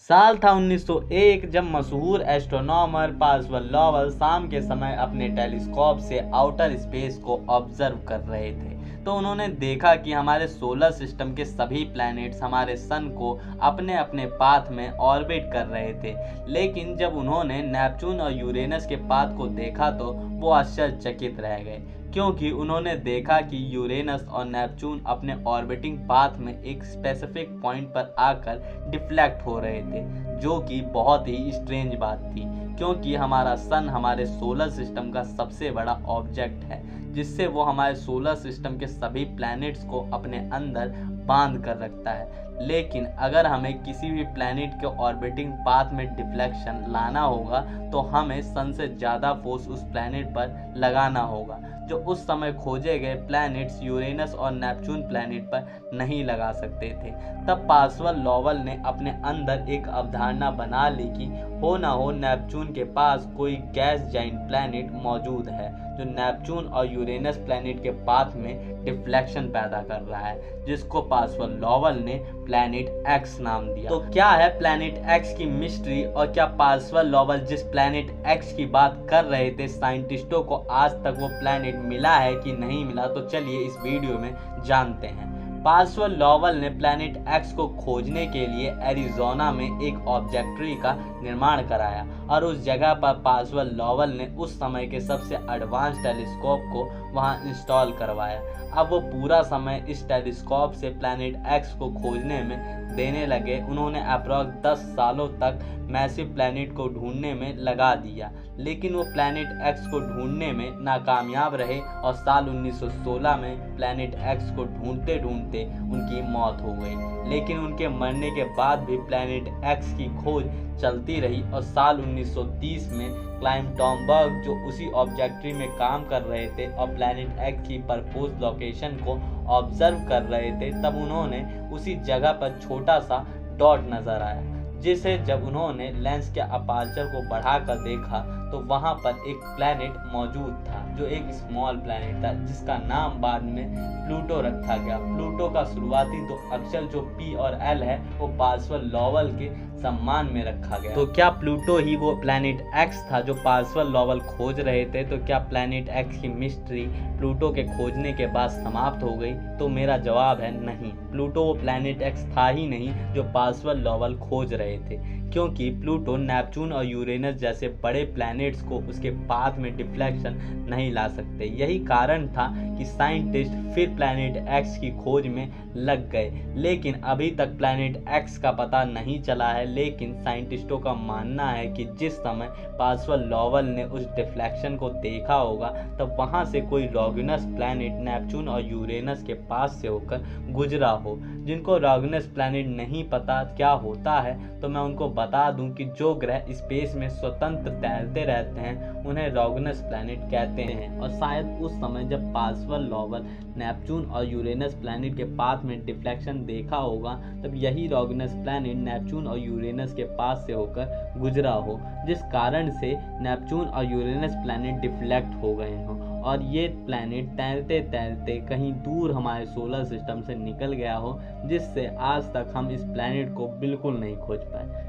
साल था 1901 जब मशहूर एस्ट्रोनॉमर पार्सवल लॉवल शाम के समय अपने टेलीस्कोप से आउटर स्पेस को ऑब्जर्व कर रहे थे। तो उन्होंने देखा कि हमारे सोलर सिस्टम के सभी प्लैनेट्स हमारे सन को अपने अपने पाथ में ऑर्बिट कर रहे थे। लेकिन जब उन्होंने नेपच्यून और यूरेनस के पाथ को देखा तो वो आश्चर्यचकित रह गए, क्योंकि उन्होंने देखा कि यूरेनस और नेपच्यून अपने ऑर्बिटिंग पाथ में एक स्पेसिफिक पॉइंट पर आकर डिफ्लेक्ट हो रहे थे, जो कि बहुत ही स्ट्रेंज बात थी, क्योंकि हमारा सन हमारे सोलर सिस्टम का सबसे बड़ा ऑब्जेक्ट है, जिससे वो हमारे सोलर सिस्टम के सभी प्लैनेट्स को अपने अंदर बांध कर रखता है। लेकिन अगर हमें किसी भी प्लैनेट के ऑर्बिटिंग पाथ में डिफ्लेक्शन लाना होगा तो हमें सन से ज़्यादा फोर्स उस प्लैनेट पर लगाना होगा, जो उस समय खोजे गए प्लैनेट्स यूरेनस और नेपच्यून प्लैनेट पर नहीं लगा सकते थे। तब पार्सवल लॉवल ने अपने अंदर एक अवधारणा बना ली कि हो ना हो नेपच्यून के पास कोई गैस जाइंट प्लैनेट मौजूद है जो नेपच्यून और यूरेनस प्लैनेट के पाथ में डिफ्लेक्शन पैदा कर रहा है, जिसको पार्सवल लॉवल ने प्लैनेट एक्स नाम दिया। तो क्या है प्लैनेट एक्स की मिस्ट्री, और क्या पार्सवल लॉवल जिस प्लैनेट एक्स की बात कर रहे थे साइंटिस्टों को आज तक वो प्लैनेट मिला है कि नहीं मिला, तो चलिए इस वीडियो में जानते हैं। पार्सवल लॉवल ने प्लैनेट एक्स को खोजने के लिए एरिज़ोना में एक ऑब्जर्वेटरी का निर्माण कराया और उस जगह पर पार्सवल लॉवल ने उस समय के सबसे एडवांस टेलीस्कोप को वहां इंस्टॉल करवाया। अब वो पूरा समय इस टेलीस्कोप से प्लैनेट एक्स को खोजने में देने लगे। उन्होंने अप्रॉक्स 10 सालों तक मैसिव प्लैनेट को ढूंढने में लगा दिया, लेकिन वो प्लैनेट एक्स को ढूंढने में नाकामयाब रहे और साल 1916 में प्लैनेट एक्स को ढूंढते ढूंढते उनकी मौत हो गई। लेकिन उनके मरने के बाद भी प्लैनेट एक्स की खोज चलती रही और साल 1930 में क्लाइम टॉमबर्ग, जो उसी ऑब्जर्वेटरी में काम कर रहे थे और प्लैनेट एक्स की परपोज लोकेशन को ऑब्जर्व कर रहे थे, तब उन्होंने उसी जगह पर छोटा सा डॉट नजर आया, जिसे जब उन्होंने लेंस के अपर्चर को बढ़ाकर देखा तो वहां पर एक प्लैनेट मौजूद था, जो एक स्मॉल प्लैनेट था, जिसका नाम बाद में प्लूटो रखा गया। प्लूटो का शुरुआती 2 अक्षर जो P और L है वो पार्सवल लॉवल के सम्मान में रखा गया। तो क्या प्लूटो ही वो प्लैनेट एक्स था जो पार्सवल लॉवल खोज रहे थे? तो क्या प्लैनेट एक्स की मिस्ट्री प्लूटो के खोजने के बाद समाप्त हो गई? तो मेरा जवाब है नहीं, प्लूटो वो प्लैनेट एक्स था ही नहीं जो पार्सवल लॉवल खोज रहे थे, क्योंकि प्लूटो नेपच्यून और यूरेनस जैसे बड़े प्लैनेट्स को उसके पाथ में डिफ्लेक्शन नहीं ला सकते। यही कारण था कि साइंटिस्ट फिर प्लैनेट एक्स की खोज में लग गए, लेकिन अभी तक प्लैनेट एक्स का पता नहीं चला है। लेकिन साइंटिस्टों का मानना है कि जिस समय पार्सवल लॉवल ने उस डिफ्लेक्शन को देखा होगा तब वहां से कोई रॉगनस प्लैनेट नेपच्यून और यूरेनस के पास से होकर गुजरा हो। जिनको रॉगनस प्लैनेट नहीं पता क्या होता है, तो मैं उनको बता दूं कि जो ग्रह स्पेस में स्वतंत्र तैरते रहते हैं उन्हें रॉगनस प्लैनेट कहते हैं। और शायद उस समय जब पार्सवल लॉवल नेपच्यून और यूरेनस प्लैनेट के पाथ में डिफ्लेक्शन देखा होगा, तब यही रॉगनस प्लैनेट नेपच्यून और यूरेनस के पास से होकर गुजरा हो, जिस कारण से नेपच्यून और यूरेनस प्लैनेट डिफ्लेक्ट हो गए हों और ये प्लैनेट तैरते तैरते कहीं दूर हमारे सोलर सिस्टम से निकल गया हो, जिससे आज तक हम इस प्लैनेट को बिल्कुल नहीं खोज पाए।